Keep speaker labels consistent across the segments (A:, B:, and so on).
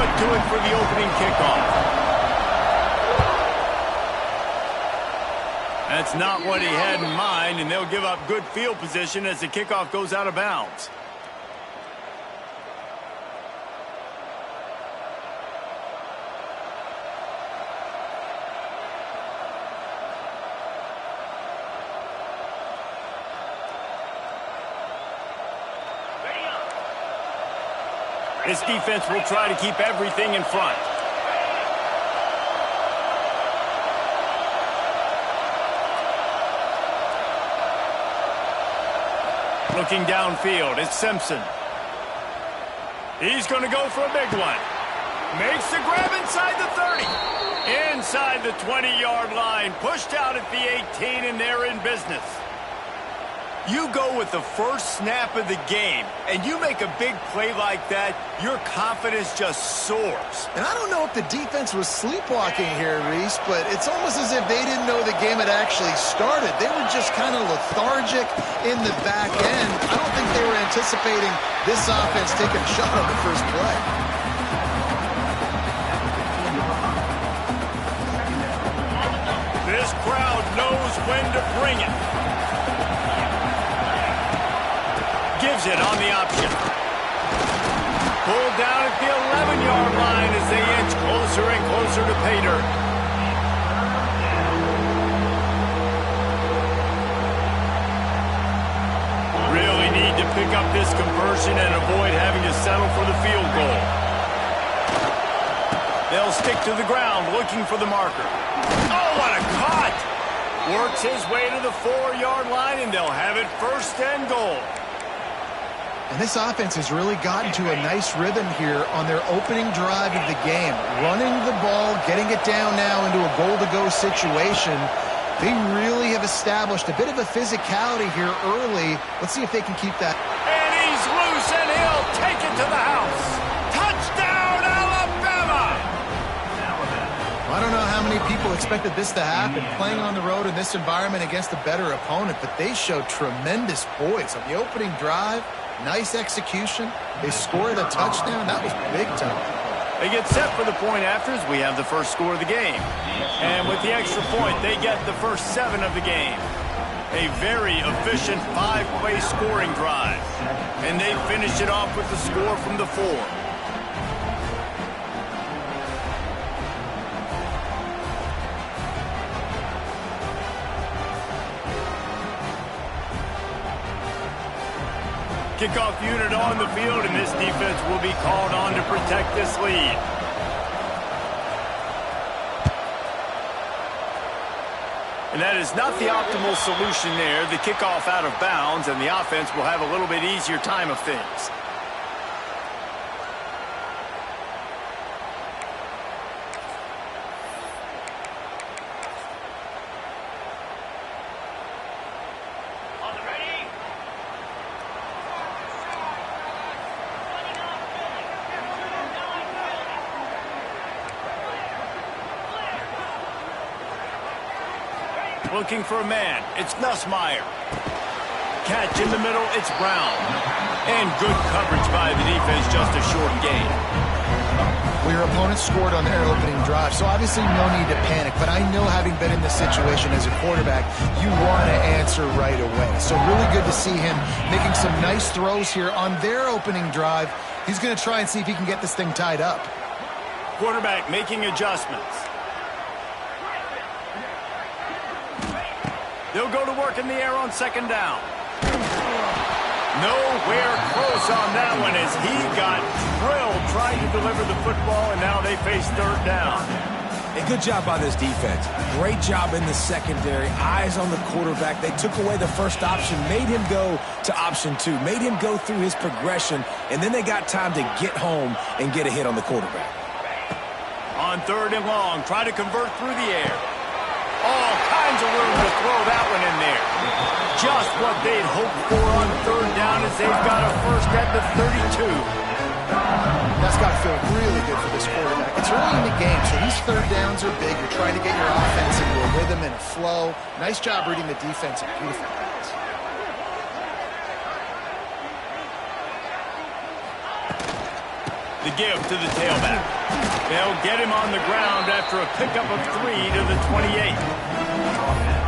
A: would do it for the opening kickoff. That's not what he had in mind, and they'll give up good field position as the kickoff goes out of bounds. This defense will try to keep everything in front. Looking downfield, it's Simpson. He's going to go for a big one. Makes the grab inside the 30. Inside the 20-yard line. Pushed out at the 18, and they're in business. You go with the first snap of the game, and you make a big play like that, your confidence just soars.
B: And I don't know if the defense was sleepwalking here, Reese, but it's almost as if they didn't know the game had actually started. They were just kind of lethargic in the back end. I don't think they were anticipating this offense taking a shot on the first play.
A: This crowd knows when to bring it. Gives it on the option. Pulled down at the 11-yard line as they inch closer and closer to pay dirt. Really need to pick up this conversion and avoid having to settle for the field goal. They'll stick to the ground looking for the marker. Oh, what a cut! Works his way to the 4-yard line, and they'll have it first and goal.
B: And this offense has really gotten to a nice rhythm here on their opening drive of the game. Running the ball, getting it down now into a goal-to-go situation. They really have established a bit of a physicality here early. Let's see if they can keep that.
A: And he's loose, and he'll take it to the house. Touchdown, Alabama!
B: I don't know how many people expected this to happen, playing on the road in this environment against a better opponent, but they showed tremendous poise on the opening drive. Nice execution. They scored a touchdown. That was big time.
A: They get set for the point afters. We have the first score of the game. And with the extra point, they get the first 7 of the game. A very efficient 5-play scoring drive. And they finish it off with the score from the 4. Kickoff unit on the field, and this defense will be called on to protect this lead. And that is not the optimal solution there. The kickoff out of bounds, and the offense will have a little bit easier time of things. Looking for a man, it's Nussmeier. Catch in the middle, it's Brown. And good coverage by the defense, just a short gain.
B: Well, your opponent scored on their opening drive, so obviously no need to panic. But I know, having been in this situation as a quarterback, you want to answer right away. So really good to see him making some nice throws here on their opening drive. He's going to try and see if he can get this thing tied up.
A: Quarterback making adjustments. They'll go to work in the air on second down. Nowhere close on that one as he got drilled trying to deliver the football, and now they face third down.
C: A good job by this defense. Great job in the secondary. Eyes on the quarterback. They took away the first option, made him go to option 2, made him go through his progression, and then they got time to get home and get a hit on the quarterback.
A: On third and long, try to convert through the air. All kinds of room to throw that one in there. Just what they'd hoped for on third down as they've got a first at the 32.
B: That's got to feel really good for this quarterback. It's early in the game, so these third downs are big. You're trying to get your offense into a rhythm and a flow. Nice job reading the defense. Beautiful pass.
A: The give to the tailback. They'll get him on the ground after a pickup of 3 to the 28.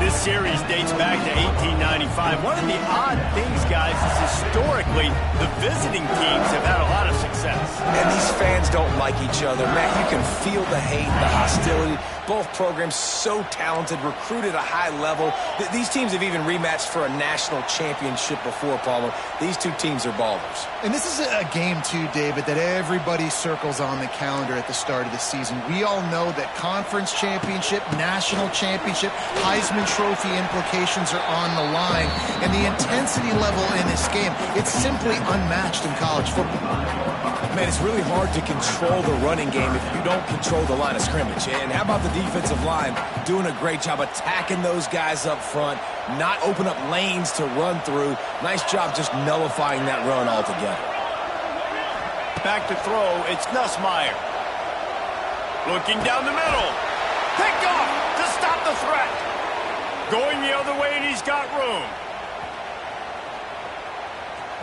A: This series dates back to 1895. One of the odd things, guys, is historically the visiting teams have had a lot of success.
C: And these fans don't like each other. Man, you can feel the hate, the hostility. Both programs so talented, recruited at a high level. These teams have even rematched for a national championship before, Palmer. These two teams are ballers.
B: And this is a game, too, David, that everybody circles on the calendar at the start of the season. We all know that conference championship, national championship, Heisman Trophy implications are on the line. And the intensity level in this game, it's simply unmatched in college football.
C: Man, it's really hard to control the running game if you don't control the line of scrimmage. And how about the defensive line doing a great job attacking those guys up front, not open up lanes to run through. Nice job just nullifying that run altogether.
A: Back to throw, it's Nussmeier. Looking down the middle. Picked off to stop the threat. Going the other way, and he's got room.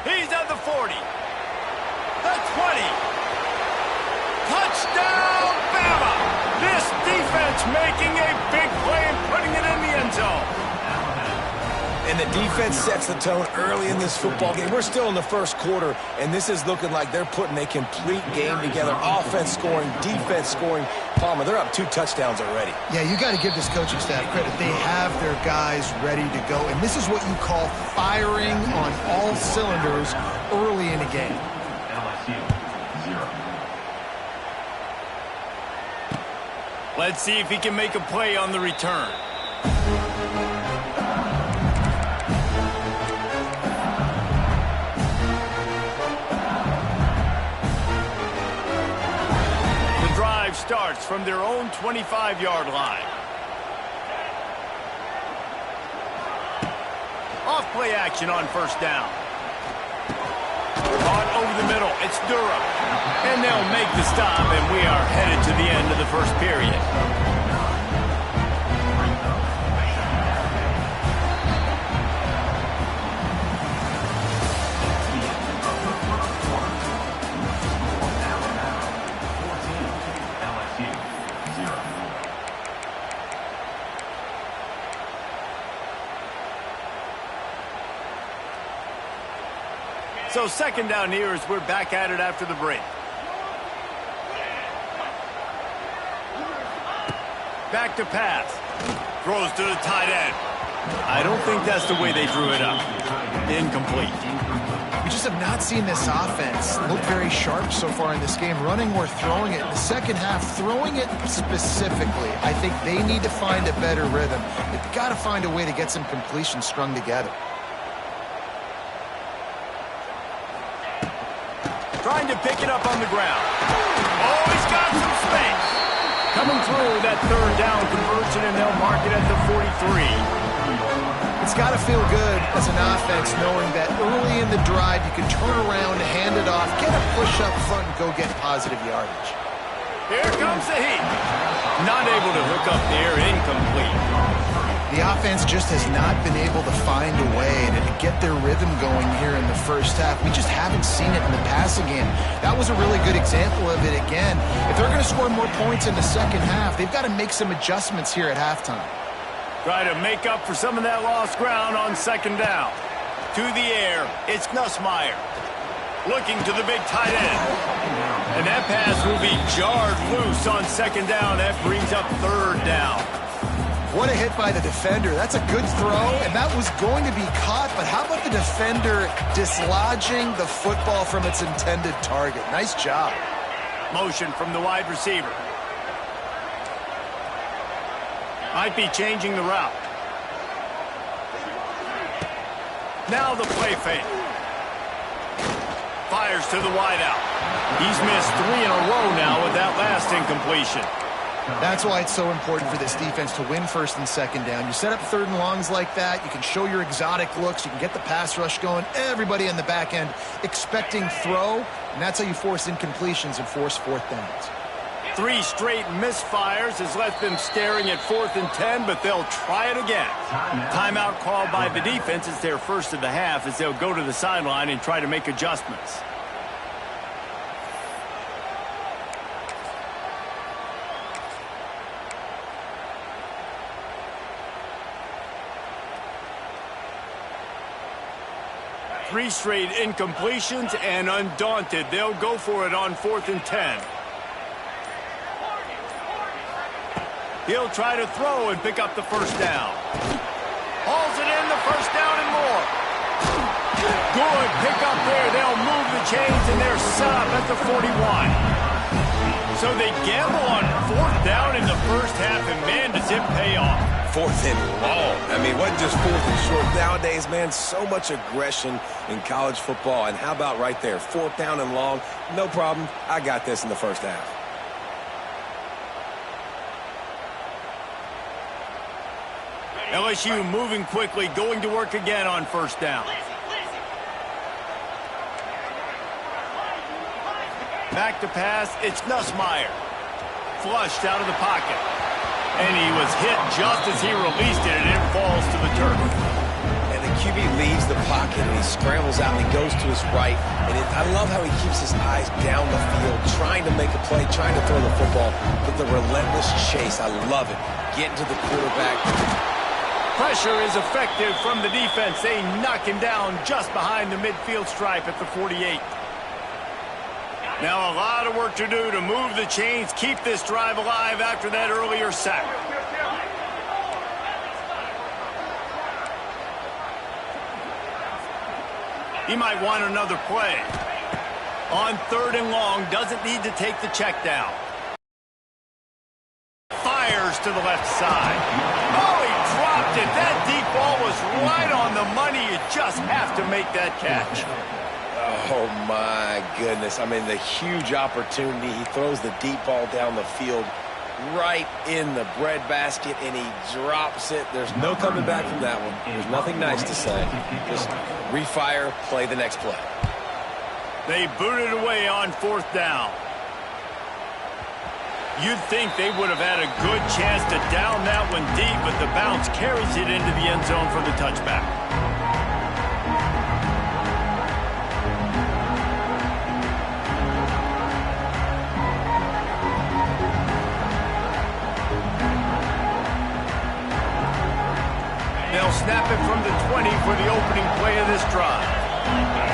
A: He's at the 40. The 20. Touchdown, Bama! This defense making a big play and putting it in the end zone.
C: And the defense sets the tone early in this football game. We're still in the first quarter, and this is looking like they're putting a complete game together. Offense scoring, defense scoring. Palmer, they're up 2 touchdowns already.
B: Yeah, you got to give this coaching staff credit. They have their guys ready to go, and this is what you call firing on all cylinders early in a game.
A: Let's see if he can make a play on the return. The drive starts from their own 25-yard line. Off play action on first down. Caught over the middle. It's Durham. And they'll make the stop, and we are headed to the end of the first period. So second down here as we're back at it after the break. Back to pass. Throws to the tight end. I don't think that's the way they drew it up. Incomplete.
B: We just have not seen this offense look very sharp so far in this game, running or throwing it. In the second half, throwing it specifically, I think they need to find a better rhythm. They've got to find a way to get some completions strung together.
A: Trying to pick it up on the ground. Oh, he's got some space. Coming through that third down conversion, and they'll mark it at the 43.
B: It's got to feel good as an offense knowing that early in the drive you can turn around, hand it off, get a push up front, and go get positive yardage.
A: Here comes the heat. Not able to hook up there, incomplete.
B: The offense just has not been able to find a way to get their rhythm going here in the first half. We just haven't seen it in the passing game. That was a really good example of it again. If they're going to score more points in the second half, they've got to make some adjustments here at halftime.
A: Try to make up for some of that lost ground on second down. To the air, it's Nussmeier. Looking to the big tight end. And that pass will be jarred loose on second down. That brings up third down.
B: What a hit by the defender. That's a good throw, and that was going to be caught, but how about the defender dislodging the football from its intended target? Nice job.
A: Motion from the wide receiver. Might be changing the route. Now the play fake. Fires to the wideout. He's missed 3 in a row now with that last incompletion.
B: That's why it's so important for this defense to win first and second down. You set up third and longs like that, you can show your exotic looks, you can get the pass rush going, everybody in the back end expecting throw, and that's how you force incompletions and force fourth downs.
A: 3 straight misfires has left them staring at 4th and 10, but they'll try it again. Timeout called by the defense. It's their first of the half as they'll go to the sideline and try to make adjustments. 3 straight incompletions, and undaunted, they'll go for it on 4th and 10. He'll try to throw and pick up the first down. Hauls it in, the first down and more. Good pick up there. They'll move the chains, and they're set up at the 41. So they gamble on 4th down in the first half, and man, does it pay off.
C: 4th and long. I mean, what just 4th and short? Nowadays, man, so much aggression in college football. And how about right there, 4th down and long? No problem. I got this in the first half.
A: LSU moving quickly, going to work again on 1st down. Back to pass, it's Nussmeier. Flushed out of the pocket. And he was hit just as he released it, and it falls to the turf.
C: And the QB leaves the pocket, and he scrambles out, and he goes to his right. And I love how he keeps his eyes down the field, trying to make a play, trying to throw the football, but the relentless chase, I love it. Getting to the quarterback.
A: Pressure is effective from the defense. They knock him down just behind the midfield stripe at the 48. Now a lot of work to do to move the chains, keep this drive alive after that earlier sack. He might want another play. On 3rd and long, doesn't need to take the check down. Fires to the left side. Oh, he dropped it. That deep ball was right on the money. You just have to make that catch.
C: Oh, my goodness. I mean, the huge opportunity. He throws the deep ball down the field right in the breadbasket, and he drops it. There's no coming back from that one. There's nothing nice to say. Just refire, play the next play.
A: They booted away on 4th down. You'd think they would have had a good chance to down that one deep, but the bounce carries it into the end zone for the touchback. They'll snap it from the 20 for the opening play of this drive.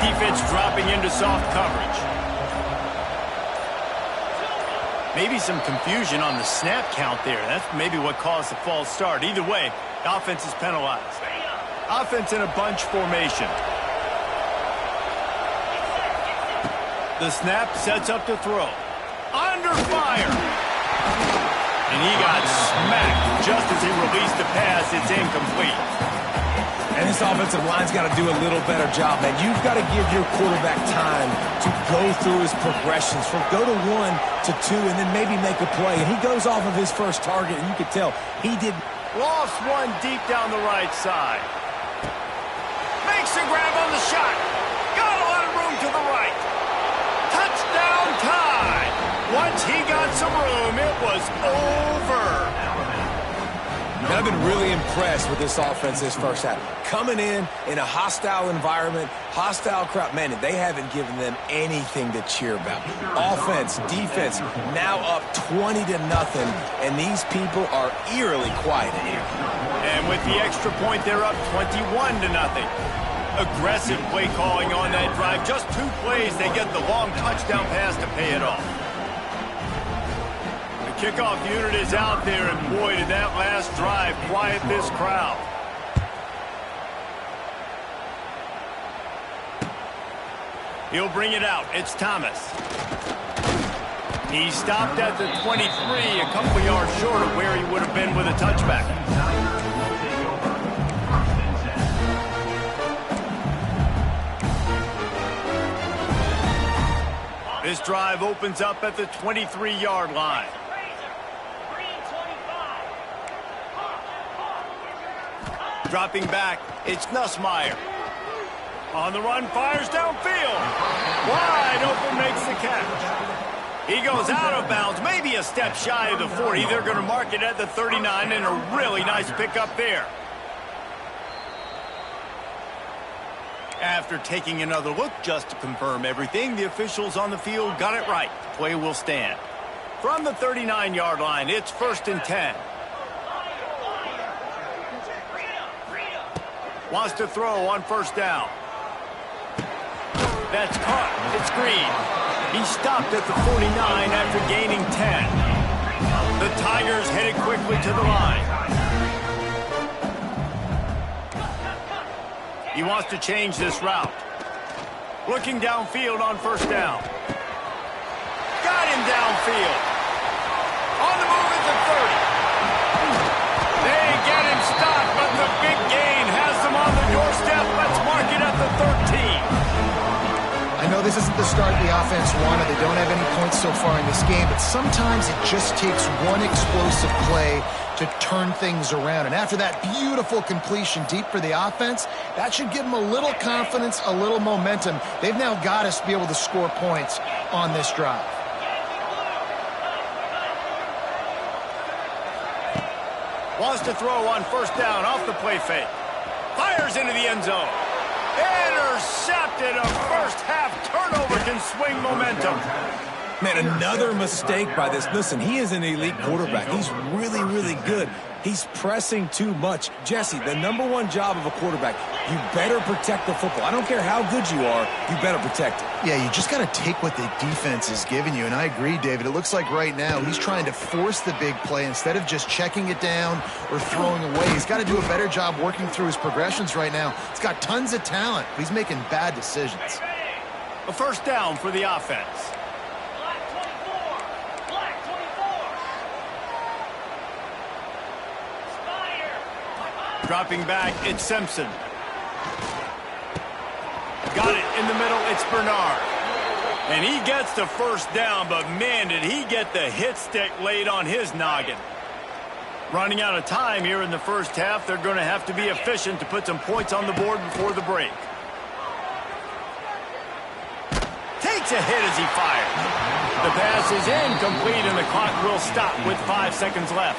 A: Defense dropping into soft coverage. Maybe some confusion on the snap count there. That's maybe what caused the false start. Either way, offense is penalized. Offense in a bunch formation. The snap sets up to throw. Under fire. And he got smacked just as he released the pass. It's incomplete.
C: And this offensive line's got to do a little better job, man. You've got to give your quarterback time to go through his progressions from go to 1 to 2 and then maybe make a play. And he goes off of his first target, and you can tell he did.
A: Lost one deep down the right side. Makes a grab on the shot. Got a lot of room to the right. Touchdown tie. Once he got some room, it was over.
C: I've been really impressed with this offense this first half. Coming in a hostile environment, hostile crowd. Man, they haven't given them anything to cheer about. Offense, defense, now up 20-0, and these people are eerily quiet in here.
A: And with the extra point, they're up 21-0. Aggressive play calling on that drive. Just 2 plays, they get the long touchdown pass to pay it off. Kickoff unit is out there, and boy, did that last drive quiet this crowd. He'll bring it out. It's Thomas. He stopped at the 23, a couple yards short of where he would have been with a touchback. This drive opens up at the 23-yard line. Dropping back, it's Nussmeier. On the run, fires downfield. Wide open, makes the catch. He goes out of bounds, maybe a step shy of the 40. They're going to mark it at the 39, and a really nice pickup there. After taking another look just to confirm everything, the officials on the field got it right. Play will stand. From the 39-yard line, it's 1st and 10. Wants to throw on 1st down. That's caught. It's Green. He stopped at the 49 after gaining 10. The Tigers headed quickly to the line. He wants to change this route. Looking downfield on first down. Got him downfield. On the move at the 30. They get him stopped, but the big gain has them on the doorstep. Let's mark it at the 13.
B: I know this isn't the start the offense wanted. They don't have any points so far in this game, but sometimes it just takes one explosive play to turn things around. And after that beautiful completion deep for the offense, that should give them a little confidence, a little momentum. They've now got us to be able to score points on this drive.
A: Wants to throw on first down off the play fake. Fires into the end zone. Intercepted. A first-half turnover can swing momentum.
C: Man, another mistake by this. Listen, he is an elite quarterback. He's really, really good. He's pressing too much. Jesse, the #1 job of a quarterback, you better protect the football. I don't care how good you are, you better protect it.
B: Yeah, you just got to take what the defense is giving you. And I agree, David. It looks like right now he's trying to force the big play instead of just checking it down or throwing away. He's got to do a better job working through his progressions right now. He's got tons of talent, but he's making bad decisions.
A: A first down for the offense. Dropping back, it's Simpson. Got it in the middle, it's Bernard. And he gets the first down, but man, did he get the hit stick laid on his noggin. Running out of time here in the first half, they're going to have to be efficient to put some points on the board before the break. Takes a hit as he fires. The pass is incomplete, and the clock will stop with 5 seconds left.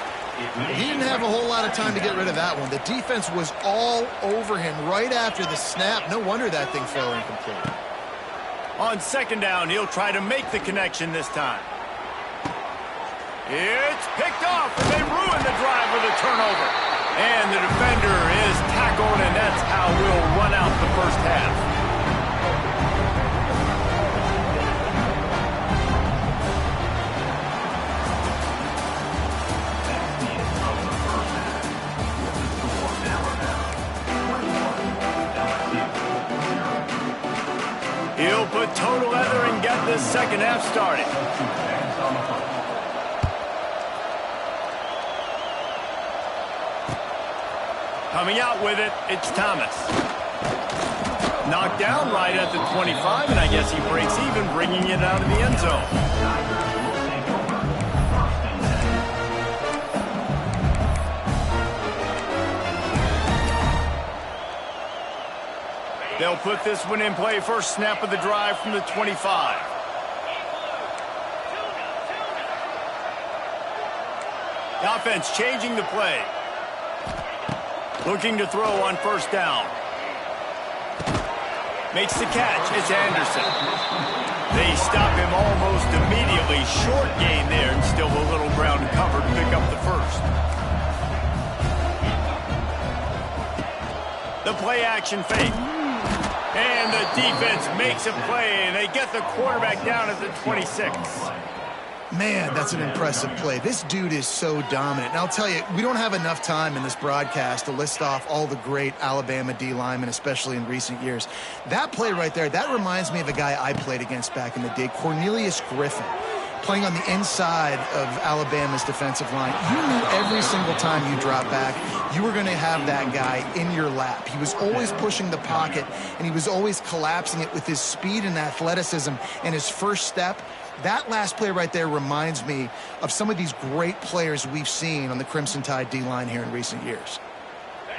B: He didn't have a whole lot of time to get rid of that one. The defense was all over him right after the snap. No wonder that thing fell incomplete.
A: On second down, he'll try to make the connection this time. It's picked off, and they ruin the drive with a turnover. And the defender is tackled, and that's how we'll run out the first half. He'll put total leather and get this second half started. Coming out with it, it's Thomas. Knocked down right at the 25, and I guess he breaks even, bringing it out of the end zone. They'll put this one in play. First snap of the drive from the 25. The offense changing the play. Looking to throw on first down. Makes the catch. It's Anderson. They stop him almost immediately. Short gain there, and still a little ground cover to pick up the first. The play action fake. And the defense makes a play, and they get the quarterback down at the 26.
B: Man, that's an impressive play. This dude is so dominant. And I'll tell you, we don't have enough time in this broadcast to list off all the great Alabama D linemen, especially in recent years. That play right there, that reminds me of a guy I played against back in the day, Cornelius Griffin, playing on the inside of Alabama's defensive line. You knew every single time you drop back, you were going to have that guy in your lap. He was always pushing the pocket, and he was always collapsing it with his speed and athleticism and his first step. That last play right there reminds me of some of these great players we've seen on the Crimson Tide D-line here in recent years.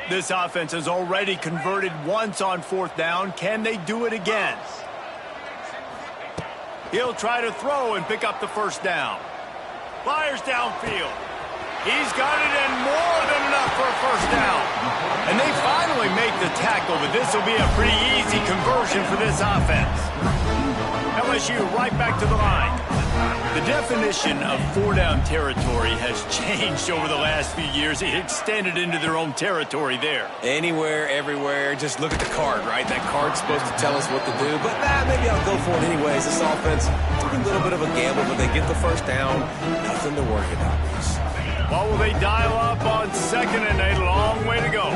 A: This offense has already converted once on fourth down. Can they do it again? He'll try to throw and pick up the first down. Fires downfield. He's got it, and more than enough for a first down. And they finally make the tackle, but this will be a pretty easy conversion for this offense. LSU right back to the line. The definition of four-down territory has changed over the last few years. It extended into their own territory there.
C: Anywhere, everywhere. Just look at the card, right? That card's supposed to tell us what to do. But maybe I'll go for it anyways. This offense took a little bit of a gamble, but they get the first down. Nothing to worry about, Reese.
A: What will they dial up on second and a long way to go?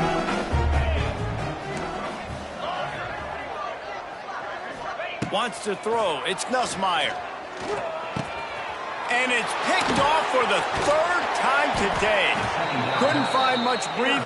A: Wants to throw. It's Nussmeier. And it's picked off for the third time today. Couldn't find much breathing.